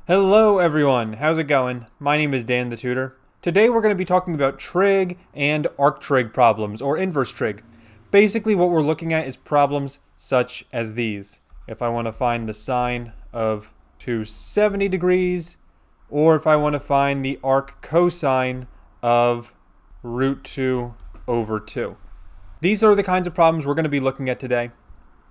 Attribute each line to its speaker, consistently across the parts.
Speaker 1: Hello everyone, how's it going? My name is Dan the Tutor. Today we're going to be talking about trig and arctrig problems, or inverse trig. Basically what we're looking at is problems such as these. If I want to find the sine of 270 degrees, or if I want to find the arc cosine of root 2 over 2. These are the kinds of problems we're going to be looking at today.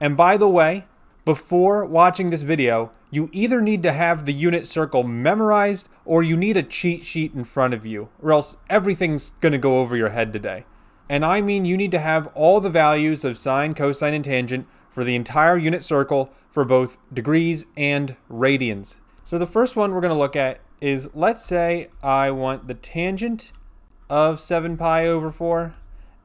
Speaker 1: And by the way, before watching this video, you either need to have the unit circle memorized or you need a cheat sheet in front of you, or else everything's going to go over your head today. And I mean you need to have all the values of sine, cosine, and tangent for the entire unit circle for both degrees and radians. So the first one we're going to look at is, let's say I want the tangent of 7 pi over 4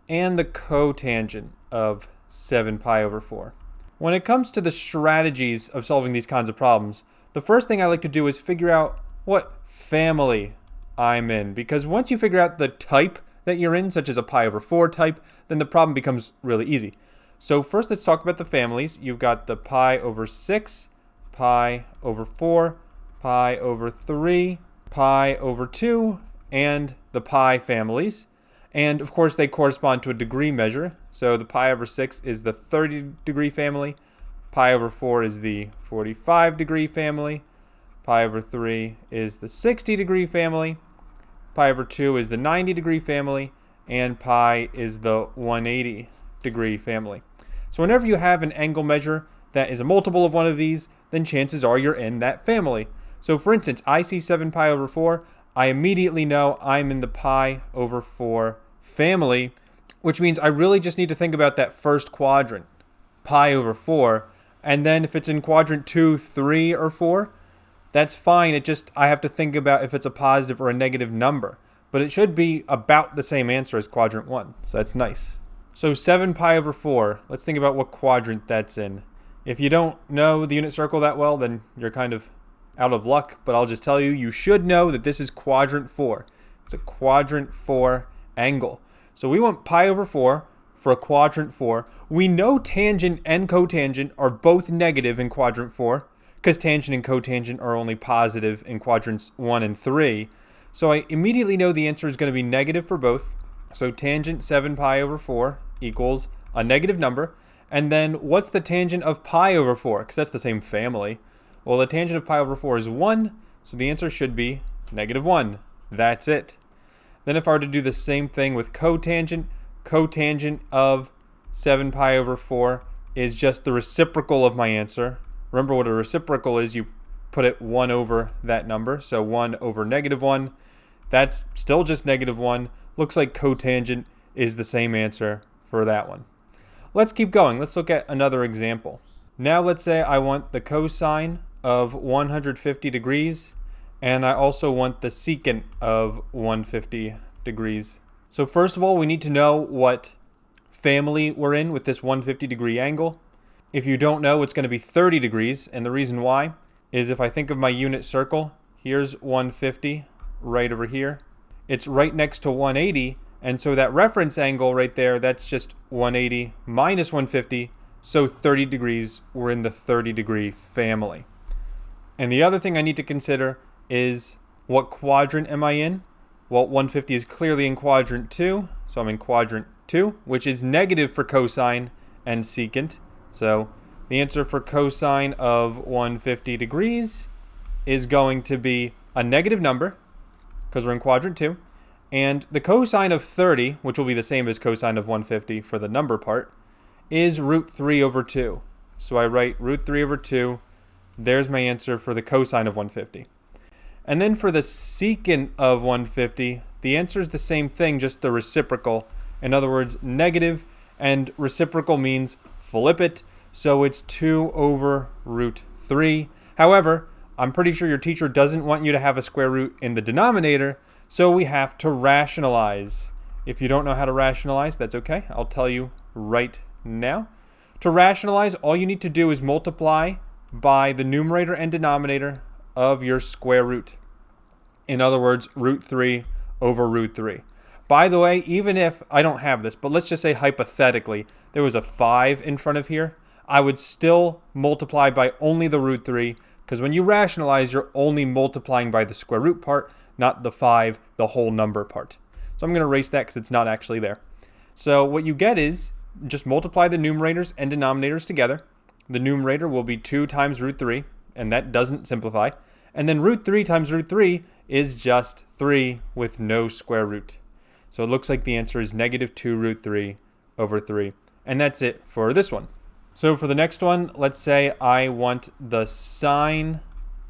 Speaker 1: and the cotangent of 7 pi over 4. When it comes to the strategies of solving these kinds of problems, the first thing I like to do is figure out what family I'm in. Because once you figure out the type that you're in, such as a pi over 4 type, then the problem becomes really easy. So first let's talk about the families. You've got the pi over 6, pi over 4, pi over 3, pi over 2, and the pi families. And of course they correspond to a degree measure. So the pi over 6 is the 30 degree family, pi over 4 is the 45 degree family, pi over 3 is the 60 degree family, pi over 2 is the 90 degree family, and pi is the 180 degree family. So whenever you have an angle measure that is a multiple of one of these, then chances are you're in that family. So for instance, I see 7 pi over 4, I immediately know I'm in the pi over 4 family, which means I really just need to think about that first quadrant, pi over 4, and then if it's in quadrant 2, 3, or 4, that's fine. I have to think about if it's a positive or a negative number, but it should be about the same answer as quadrant 1, so that's nice. So 7 pi over 4, let's think about what quadrant that's in. If you don't know the unit circle that well, then you're kind of out of luck, but I'll just tell you, you should know that this is quadrant 4. It's a quadrant 4 angle. So we want pi over 4 for a quadrant 4. We know tangent and cotangent are both negative in quadrant 4 because tangent and cotangent are only positive in quadrants 1 and 3. So I immediately know the answer is going to be negative for both. So tangent 7 pi over 4 equals a negative number. And then what's the tangent of pi over 4? Because that's the same family. Well, the tangent of pi over 4 is 1, so the answer should be negative 1. That's it. Then if I were to do the same thing with cotangent of 7 pi over 4 is just the reciprocal of my answer. Remember what a reciprocal is, you put it 1 over that number, so 1 over negative 1. That's still just negative 1. Looks like cotangent is the same answer for that one. Let's keep going. Let's look at another example. Now let's say I want the cosine of 150 degrees, and I also want the secant of 150 degrees. So first of all, we need to know what family we're in with this 150 degree angle. If you don't know, it's going to be 30 degrees, and the reason why is if I think of my unit circle, here's 150 right over here. It's right next to 180, and so that reference angle right there, that's just 180 minus 150, so 30 degrees, we're in the 30 degree family. And the other thing I need to consider is what quadrant am I in? Well, 150 is clearly in quadrant 2, so I'm in quadrant 2, which is negative for cosine and secant. So the answer for cosine of 150 degrees is going to be a negative number, because we're in quadrant 2. And the cosine of 30, which will be the same as cosine of 150 for the number part, is root 3 over 2. So I write root 3 over 2. There's my answer for the cosine of 150. And then for the secant of 150, the answer is the same thing, just the reciprocal. In other words, negative, and reciprocal means flip it, so it's 2 over root 3. However, I'm pretty sure your teacher doesn't want you to have a square root in the denominator, so we have to rationalize. If you don't know how to rationalize, that's okay. I'll tell you right now. To rationalize, all you need to do is multiply by the numerator and denominator of your square root. In other words, root 3 over root 3. By the way, even if I don't have this, but let's just say hypothetically there was a 5 in front of here, I would still multiply by only the root 3 Because when you rationalize, you're only multiplying by the square root part, not the 5, the whole number part. So I'm going to erase that because it's not actually there. So what you get is just multiply the numerators and denominators together. The numerator will be 2 times root 3, and that doesn't simplify. And then root 3 times root 3 is just 3 with no square root. So it looks like the answer is negative 2 root 3 over 3. And that's it for this one. So for the next one, let's say I want the sine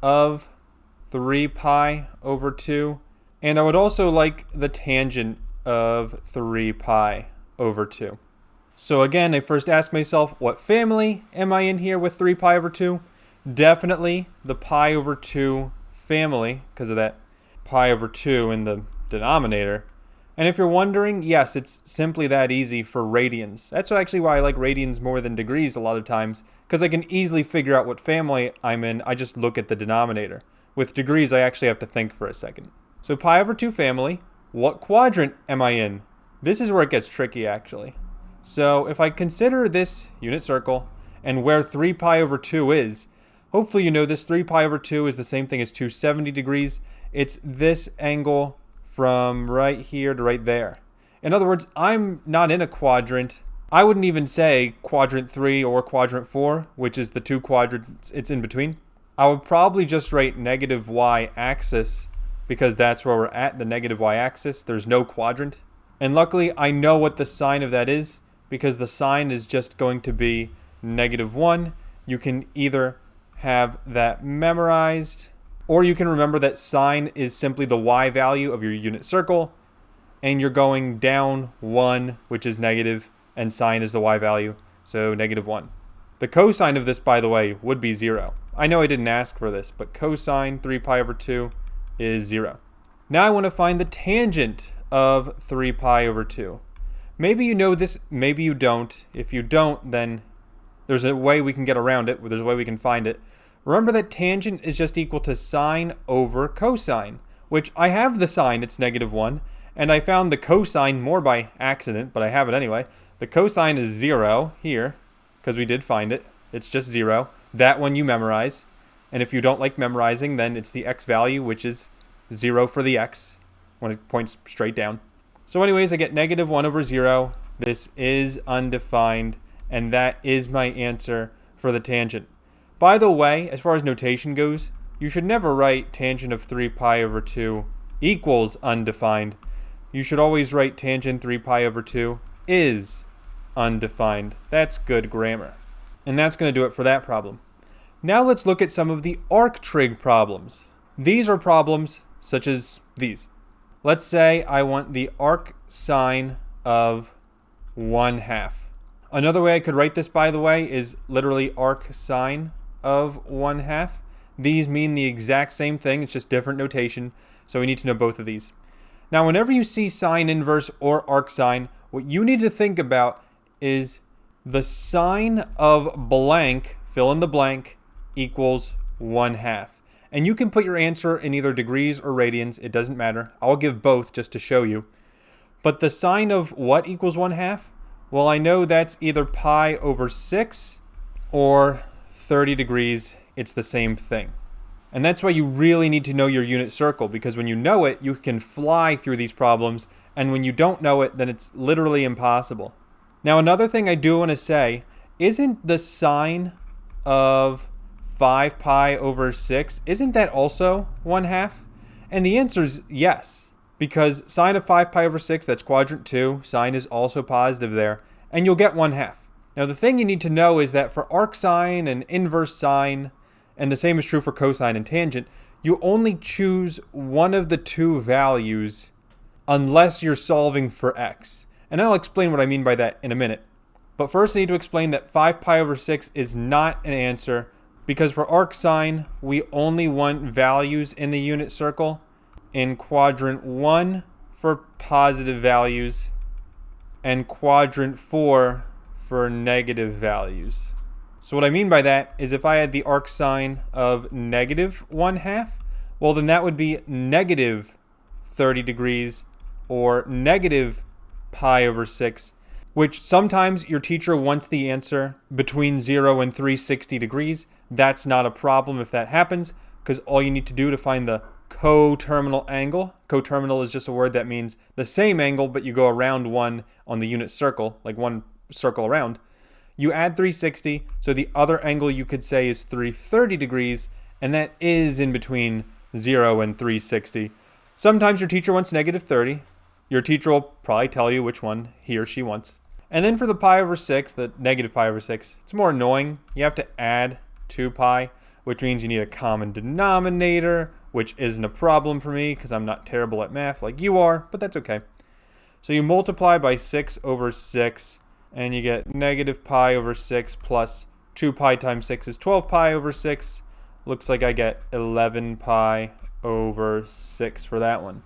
Speaker 1: of 3 pi over 2. And I would also like the tangent of 3 pi over 2. So again, I first ask myself, what family am I in here with 3 pi over 2? Definitely the pi over 2 family, because of that pi over 2 in the denominator. And if you're wondering, yes, it's simply that easy for radians. That's actually why I like radians more than degrees a lot of times, because I can easily figure out what family I'm in. I just look at the denominator. With degrees, I actually have to think for a second. So pi over 2 family, what quadrant am I in? This is where it gets tricky, actually. So if I consider this unit circle and where 3 pi over 2 is, hopefully you know this 3 pi over 2 is the same thing as 270 degrees. It's this angle from right here to right there. In other words, I'm not in a quadrant. I wouldn't even say quadrant 3 or quadrant 4, which is the 2 quadrants it's in between. I would probably just write negative y-axis because that's where we're at, the negative y-axis. There's no quadrant. And luckily, I know what the sign of that is because the sign is just going to be negative 1. You can either have that memorized, or you can remember that sine is simply the y value of your unit circle, and you're going down 1, which is negative, and sine is the y value, so negative 1. The cosine of this, by the way, would be 0. I know I didn't ask for this, but cosine 3 pi over 2 is 0. Now I want to find the tangent of 3 pi over 2. Maybe you know this, maybe you don't. If you don't, then there's a way we can get around it. There's a way we can find it. Remember that tangent is just equal to sine over cosine, which I have the sine, it's negative 1, and I found the cosine more by accident, but I have it anyway. The cosine is 0 here, because we did find it. It's just 0. That one you memorize. And if you don't like memorizing, then it's the x value, which is 0 for the x, when it points straight down. So anyways, I get negative 1 over 0. This is undefined, and that is my answer for the tangent. By the way, as far as notation goes, you should never write tangent of 3 pi over 2 equals undefined. You should always write tangent 3 pi over 2 is undefined. That's good grammar. And that's going to do it for that problem. Now let's look at some of the arc-trig problems. These are problems such as these. Let's say I want the arcsine of 1/2. Another way I could write this, by the way, is literally arcsine of 1/2. These mean the exact same thing, it's just different notation, so we need to know both of these. Now, whenever you see sine inverse or arcsine, what you need to think about is the sine of blank, fill in the blank, equals 1/2. And you can put your answer in either degrees or radians, it doesn't matter. I'll give both just to show you. But the sine of what equals 1/2? Well, I know that's either pi over 6 or 30 degrees. It's the same thing. And that's why you really need to know your unit circle, because when you know it, you can fly through these problems, and when you don't know it, then it's literally impossible. Now, another thing I do want to say, isn't the sine of 5 pi over 6, isn't that also 1/2? And the answer is yes, because sine of 5 pi over 6, that's quadrant 2, sine is also positive there, and you'll get 1/2. Now the thing you need to know is that for arcsine and inverse sine, and the same is true for cosine and tangent, you only choose one of the two values unless you're solving for x. And I'll explain what I mean by that in a minute. But first I need to explain that 5 pi over 6 is not an answer, because for arcsine, we only want values in the unit circle in quadrant 1 for positive values and quadrant 4 for negative values. So what I mean by that is if I had the arcsine of negative 1/2, well then that would be negative 30 degrees or negative pi over 6. which sometimes your teacher wants the answer between 0 and 360 degrees. That's not a problem if that happens, because all you need to do to find the coterminal angle. Coterminal is just a word that means the same angle, but you go around one on the unit circle, like one circle around. You add 360, so the other angle you could say is 330 degrees, and that is in between 0 and 360. Sometimes your teacher wants negative 30. Your teacher will probably tell you which one he or she wants. And then for the pi over 6, the negative pi over 6, it's more annoying. You have to add 2 pi, which means you need a common denominator, which isn't a problem for me because I'm not terrible at math like you are, but that's okay. So you multiply by 6 over 6, and you get negative pi over 6 plus 2 pi times 6 is 12 pi over 6. Looks like I get 11 pi over 6 for that one.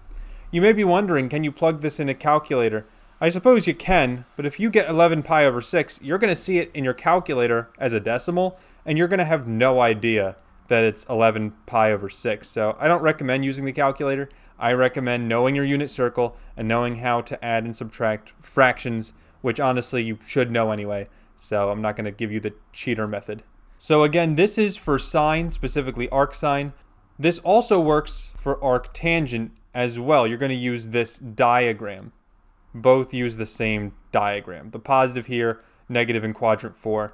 Speaker 1: You may be wondering, can you plug this in a calculator? I suppose you can, but if you get 11 pi over 6, you're going to see it in your calculator as a decimal, and you're going to have no idea that it's 11 pi over 6. So I don't recommend using the calculator. I recommend knowing your unit circle and knowing how to add and subtract fractions, which honestly you should know anyway. So I'm not going to give you the cheater method. So again, this is for sine, specifically arcsine. This also works for arctangent as well. You're going to use this diagram. Both use the same diagram. The positive here, negative in quadrant 4.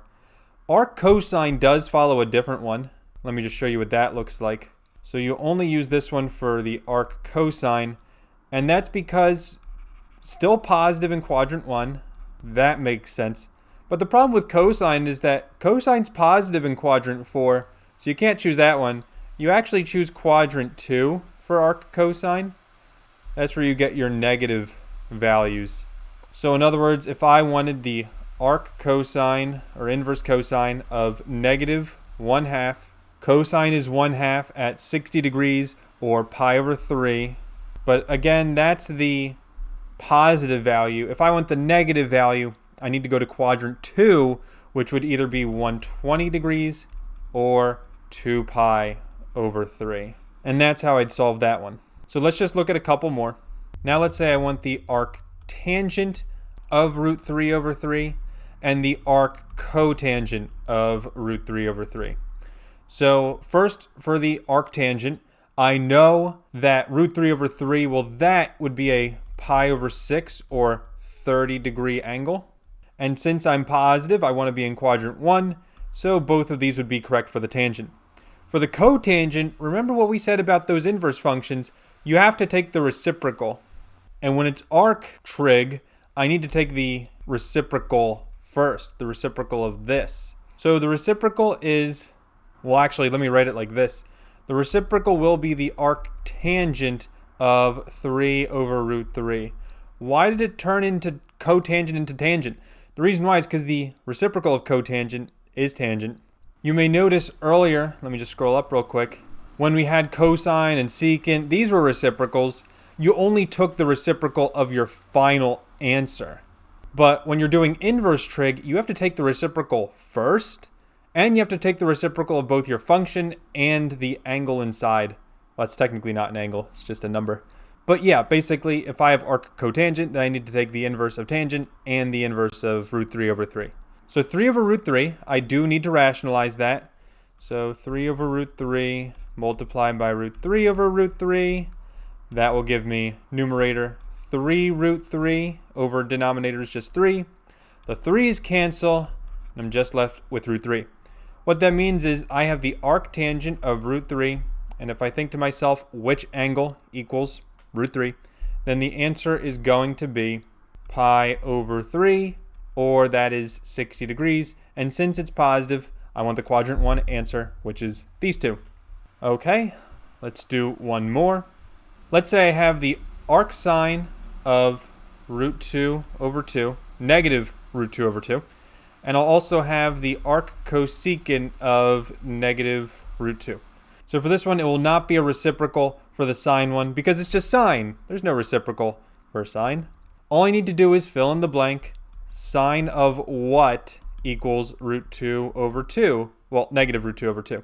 Speaker 1: Arccosine does follow a different one. Let me just show you what that looks like. So you only use this one for the arccosine, and that's because still positive in quadrant 1. That makes sense. But the problem with cosine is that cosine's positive in quadrant 4, so you can't choose that one. You actually choose quadrant 2 for arccosine. That's where you get your negative values. So in other words, if I wanted the arccosine or inverse cosine of negative 1/2, cosine is 1/2 at 60 degrees or pi over 3. But again, that's the positive value. If I want the negative value, I need to go to quadrant 2, which would either be 120 degrees or 2 pi over 3. And that's how I'd solve that one. So let's just look at a couple more. Now let's say I want the arctangent of root 3 over 3 and the arccotangent of root 3 over 3. So first, for the arctangent, I know that root 3 over 3, well, that would be a pi over 6 or 30-degree angle. And since I'm positive, I want to be in quadrant 1, so both of these would be correct for the tangent. For the cotangent, remember what we said about those inverse functions. You have to take the reciprocal. And when it's arc-trig, I need to take the reciprocal first, the reciprocal of this. So the reciprocal is, well, actually, let me write it like this. The reciprocal will be the arctangent of 3 over root 3. Why did it turn into cotangent into tangent? The reason why is because the reciprocal of cotangent is tangent. You may notice earlier, let me just scroll up real quick, when we had cosine and secant, these were reciprocals. You only took the reciprocal of your final answer. But when you're doing inverse trig, you have to take the reciprocal first, and you have to take the reciprocal of both your function and the angle inside. Well, it's technically not an angle, it's just a number. But yeah, basically, if I have arccotangent, then I need to take the inverse of tangent and the inverse of root 3 over 3. So 3 over root 3, I do need to rationalize that. So 3 over root 3 multiplied by root 3 over root 3. That will give me numerator 3 root 3 over denominator is just 3. The 3's cancel, and I'm just left with root 3. What that means is I have the arctangent of root 3, and if I think to myself which angle equals root 3, then the answer is going to be pi over 3, or that is 60 degrees. And since it's positive, I want the quadrant 1 answer, which is these two. Okay, let's do one more. Let's say I have the arcsine of root 2 over 2, negative root 2 over 2. And I'll also have the arccosecant of negative root 2. So for this one, it will not be a reciprocal for the sine one because it's just sine. There's no reciprocal for sine. All I need to do is fill in the blank. Sine of what equals root 2 over 2? Well, negative root 2 over 2.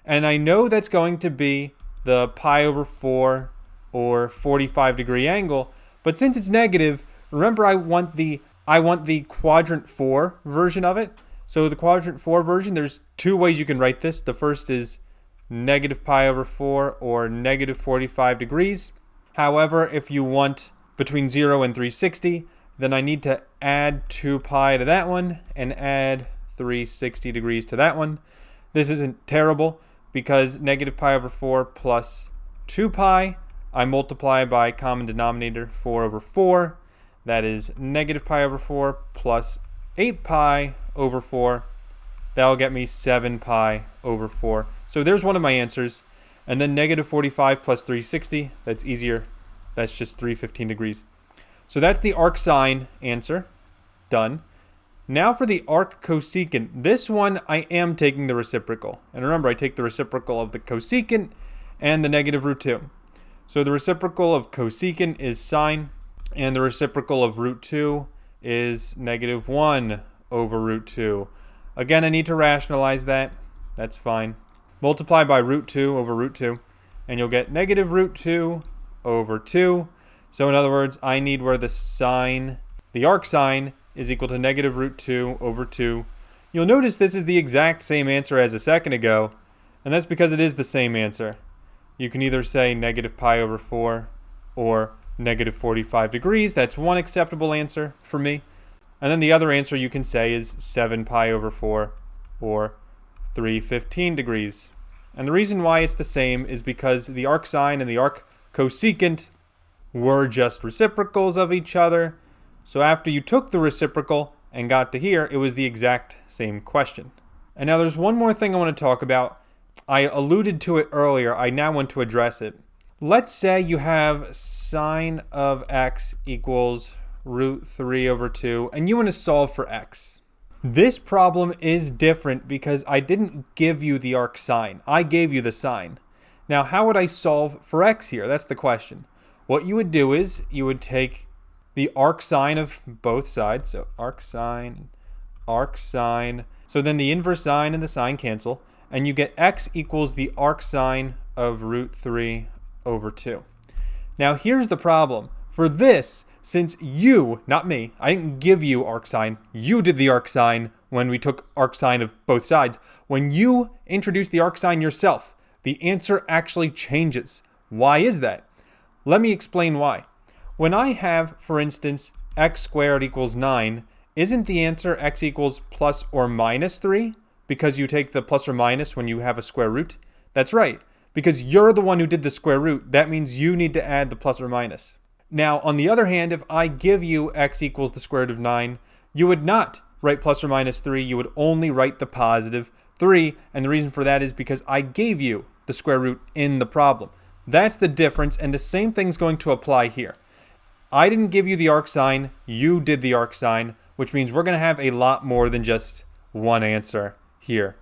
Speaker 1: And I know that's going to be the pi over 4 or 45-degree angle. But since it's negative, remember I want the I want the quadrant 4 version of it. So the quadrant 4 version, there's two ways you can write this. The first is negative pi over 4 or negative 45 degrees. However, if you want between 0 and 360, then I need to add 2 pi to that one and add 360 degrees to that one. This isn't terrible because negative pi over 4 plus 2 pi, I multiply by common denominator 4 over 4. That is negative pi over 4 plus 8 pi over 4. That will get me 7 pi over 4. So there's one of my answers. And then negative 45 plus 360, that's easier. That's just 315 degrees. So that's the arcsine answer. Done. Now for the arc cosecant. This one I am taking the reciprocal. And remember, I take the reciprocal of the cosecant and the negative root 2. So the reciprocal of cosecant is sine, and the reciprocal of root 2 is negative 1 over root 2. Again, I need to rationalize that. That's fine. Multiply by root 2 over root 2, and you'll get negative root 2 over 2. So in other words, I need where the arcsine is equal to negative root 2 over 2. You'll notice this is the exact same answer as a second ago, and that's because it is the same answer. You can either say negative pi over 4 or negative 45 degrees. That's one acceptable answer for me. And then the other answer you can say is 7 pi over 4 or 315 degrees. And the reason why it's the same is because the arcsine and the arc cosecant were just reciprocals of each other. So after you took the reciprocal and got to here, it was the exact same question. And now there's one more thing I want to talk about. I alluded to it earlier. I now want to address it. Let's say you have sine of x equals root 3 over 2, and you want to solve for x. This problem is different because I didn't give you the arcsine. I gave you the sine. Now, how would I solve for x here? That's the question. What you would do is you would take the arcsine of both sides. So arcsine, arcsine. So then the inverse sine and the sine cancel, and you get x equals the arcsine of root 3 over 2. Now here's the problem. For this, since you, not me, I didn't give you arcsine, you did the arcsine when we took arcsine of both sides. When you introduce the arcsine yourself, the answer actually changes. Why is that? Let me explain why. When I have, for instance, x squared equals 9, isn't the answer x equals plus or minus 3? Because you take the plus or minus when you have a square root? That's right. Because you're the one who did the square root, that means you need to add the plus or minus. Now, on the other hand, if I give you x equals the square root of 9, you would not write plus or minus 3. You would only write the positive 3. And the reason for that is because I gave you the square root in the problem. That's the difference, and the same thing's going to apply here. I didn't give you the arcsine, you did the arcsine, which means we're going to have a lot more than just one answer here.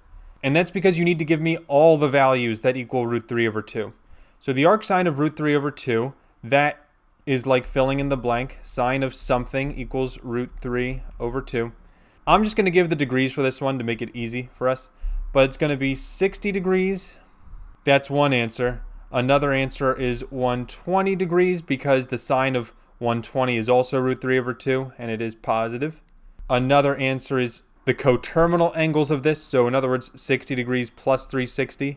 Speaker 1: And that's because you need to give me all the values that equal root 3 over 2. So the arcsine of root 3 over 2, that is like filling in the blank. Sine of something equals root 3 over 2. I'm just going to give the degrees for this one to make it easy for us. But it's going to be 60 degrees. That's one answer. Another answer is 120 degrees because the sine of 120 is also root 3 over 2, and it is positive. Another answer is the coterminal angles of this. So in other words, 60 degrees plus 360,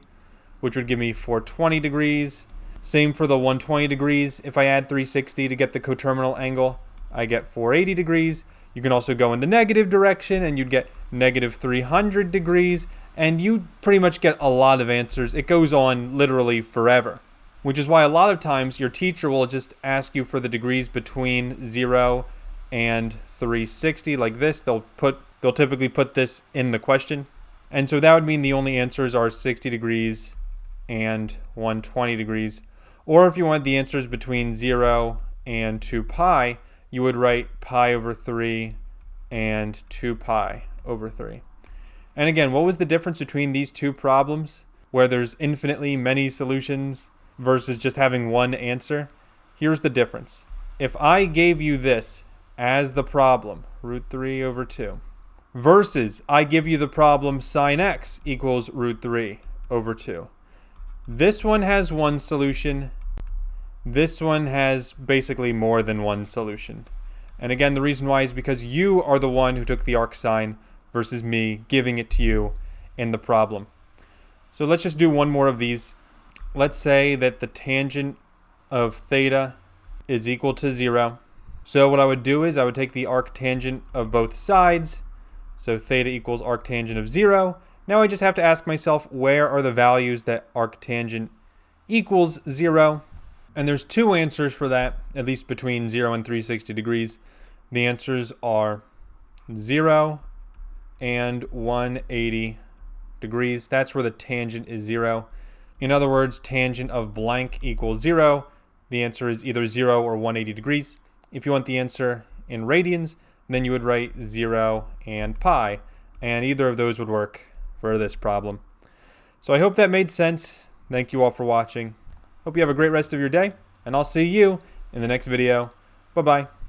Speaker 1: which would give me 420 degrees. Same for the 120 degrees. If I add 360 to get the coterminal angle, I get 480 degrees. You can also go in the negative direction and you'd get negative 300 degrees. And you pretty much get a lot of answers. It goes on literally forever. Which is why a lot of times your teacher will just ask you for the degrees between 0 and 360 like this. They'll typically put this in the question. And so that would mean the only answers are 60 degrees and 120 degrees. Or if you want the answers between 0 and 2 pi, you would write pi over 3 and 2 pi over 3. And again, what was the difference between these two problems where there's infinitely many solutions versus just having one answer? Here's the difference. If I gave you this as the problem, root 3 over 2, versus I give you the problem sine x equals root 3 over 2. This one has one solution. This one has basically more than one solution. And again, the reason why is because you are the one who took the arcsin versus me giving it to you in the problem. So let's just do one more of these. Let's say that the tangent of theta is equal to 0. So what I would do is I would take the arctangent of both sides. So theta equals arctangent of 0. Now I just have to ask myself, where are the values that arctangent equals 0? And there's two answers for that, at least between 0 and 360 degrees. The answers are 0 and 180 degrees. That's where the tangent is 0. In other words, tangent of blank equals 0. The answer is either 0 or 180 degrees. If you want the answer in radians, then you would write 0 and pi, and either of those would work for this problem. So I hope that made sense. Thank you all for watching. Hope you have a great rest of your day, and I'll see you in the next video. Bye-bye.